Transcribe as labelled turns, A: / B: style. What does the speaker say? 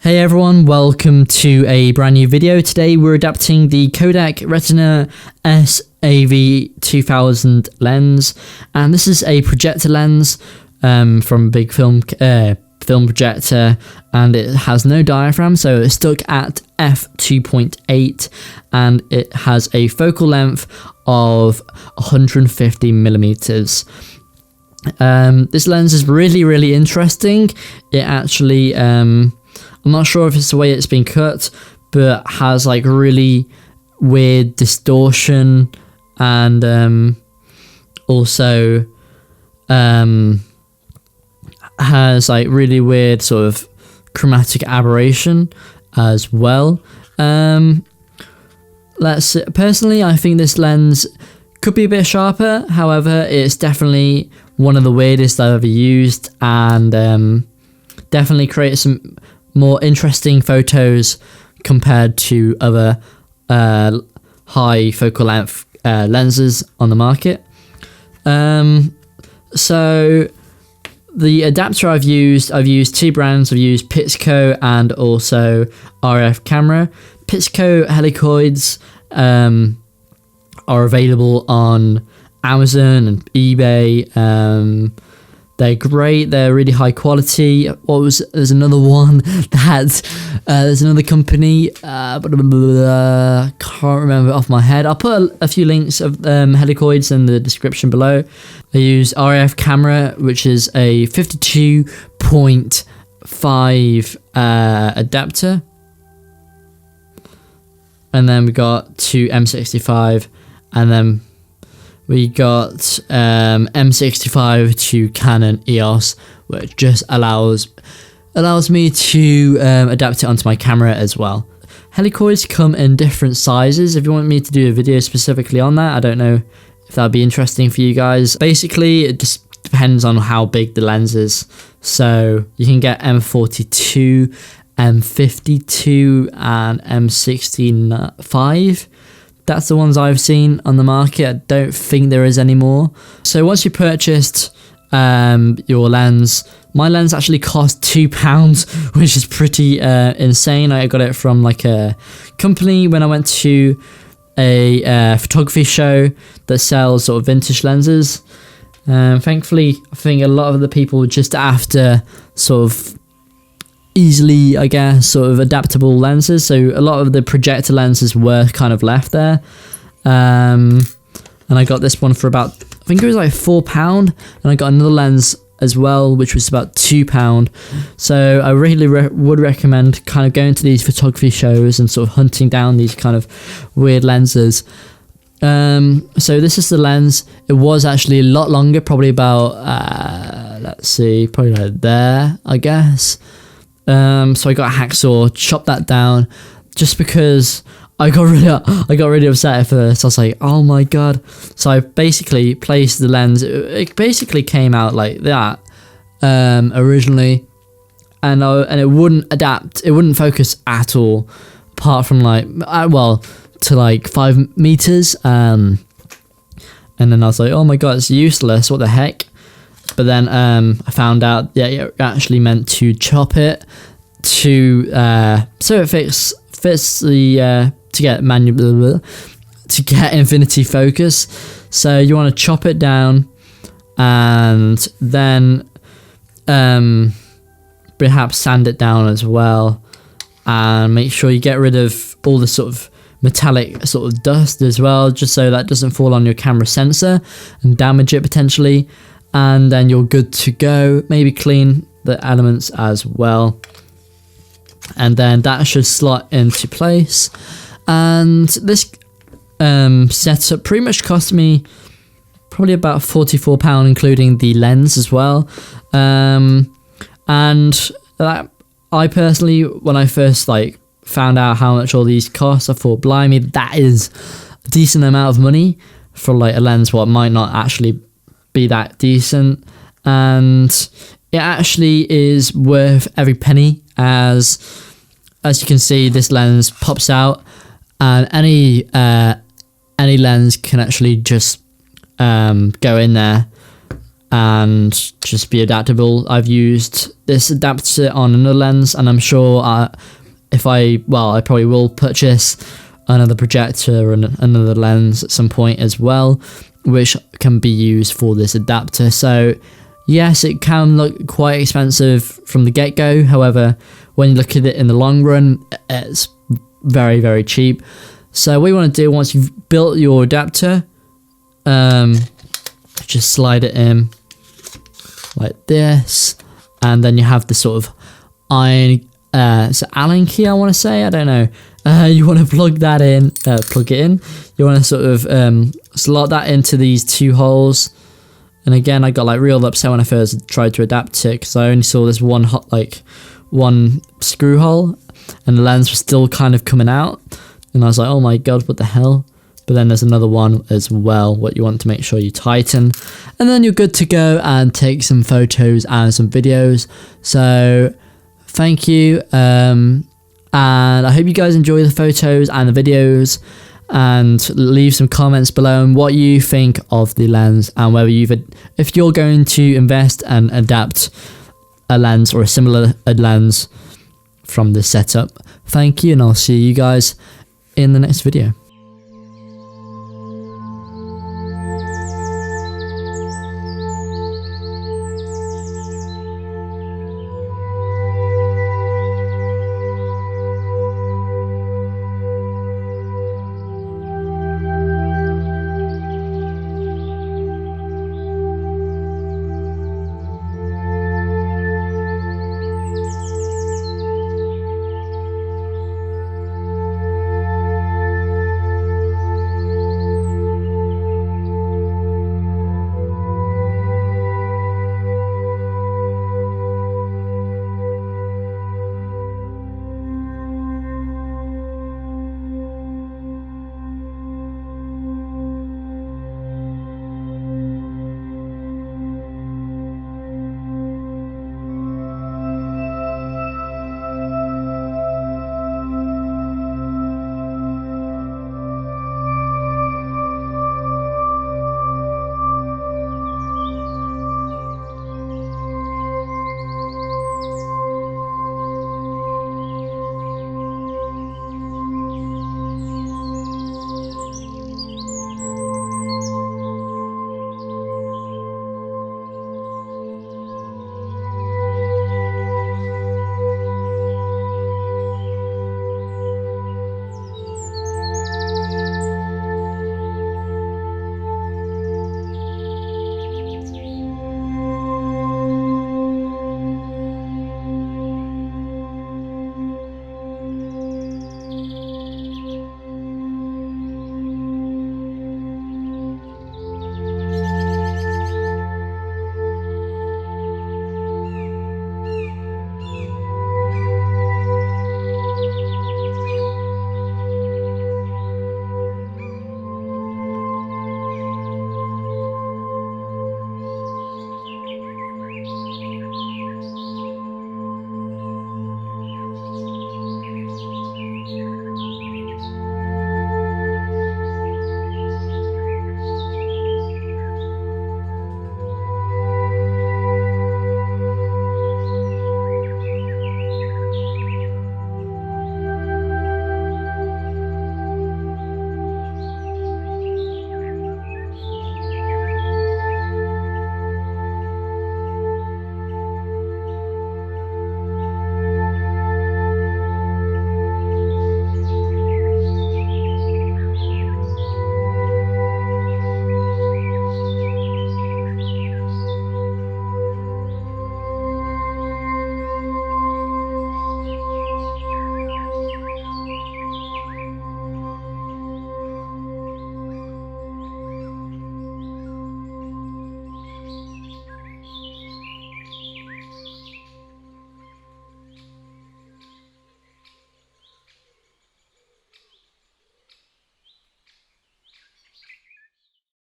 A: Hey everyone, welcome to a brand new video. Today we're adapting the KODAK Retina SAV2000 lens, and this is a projector lens from a big film projector, and it has no diaphragm, so it's stuck at f2.8, and it has a focal length of 150 millimeters. This lens is really interesting. It actually I'm not sure if it's the way it's been cut, but has like really weird distortion, and also has like really weird sort of chromatic aberration as well. Personally, I think this lens could be a bit sharper. However, it's definitely one of the weirdest I've ever used, and definitely creates some more interesting photos compared to other high focal length lenses on the market. So the adapter I've used two brands. I've used Pixco and also RF camera. Pixco helicoids are available on Amazon and eBay. They're great. They're really high quality. There's another one that there's another company, can't remember off my head. I'll put a few links of helicoids in the description below. I use RF camera, which is a 52.5 adapter, and then we got two M65, and then we got M65 to Canon EOS, which just allows me to adapt it onto my camera as well. Helicoids come in different sizes. If you want me to do a video specifically on that, I don't know if that'd be interesting for you guys. Basically, it just depends on how big the lens is. So you can get M42, M52, and M65. That's the ones I've seen on the market. I don't think there is any more. So once you purchased your lens, my lens actually cost £2, which is pretty insane. I got it from like a company when I went to a photography show that sells sort of vintage lenses. Thankfully, I think a lot of the people were just after sort of easily, I guess, sort of adaptable lenses, so a lot of the projector lenses were kind of left there, and I got this one for about, I think it was like £4, and I got another lens as well which was about £2. So I really would recommend kind of going to these photography shows and sort of hunting down these kind of weird lenses. So this is the lens. It was actually a lot longer, probably about let's see, probably like there, I guess. So I got a hacksaw, chopped that down, just because I got really upset at first. I was like, oh my god. So I basically placed the lens. It basically came out like that originally, and it wouldn't adapt. It wouldn't focus at all, apart from like to like 5 meters. And then I was like, oh my god, it's useless. What the heck? But then I found out that it actually meant to chop it to so it fits the to get infinity focus. So you want to chop it down, and then perhaps sand it down as well, and make sure you get rid of all the sort of metallic sort of dust as well, just so that doesn't fall on your camera sensor and damage it potentially. And then you're good to go. Maybe clean the elements as well, and then that should slot into place. And this setup pretty much cost me probably about £44, including the lens as well. And that, I personally, when I first like found out how much all these cost, I thought, blimey, that is a decent amount of money for like a lens what might not actually be that decent. And it actually is worth every penny, as you can see, this lens pops out, and any lens can actually just go in there and just be adaptable. I've used this adapter on another lens, and I'm sure I probably will purchase another projector and another lens at some point as well, which can be used for this adapter. So yes, it can look quite expensive from the get-go. However, when you look at it in the long run, it's very, very cheap. So what you want to do once you've built your adapter, just slide it in like this, and then you have the sort of iron, Allen key, I want to say, I don't know. You want to plug it in. You want to sort of slot that into these two holes. And again, I got like real upset when I first tried to adapt it, because I only saw this one screw hole, and the lens was still kind of coming out, and I was like, oh my god, what the hell. But then there's another one as well, what you want to make sure you tighten, and then you're good to go and take some photos and some videos. So thank you, and I hope you guys enjoy the photos and the videos, and leave some comments below on what you think of the lens, and whether if you're going to invest and adapt a lens or a similar lens from this setup. Thank you, and I'll see you guys in the next video.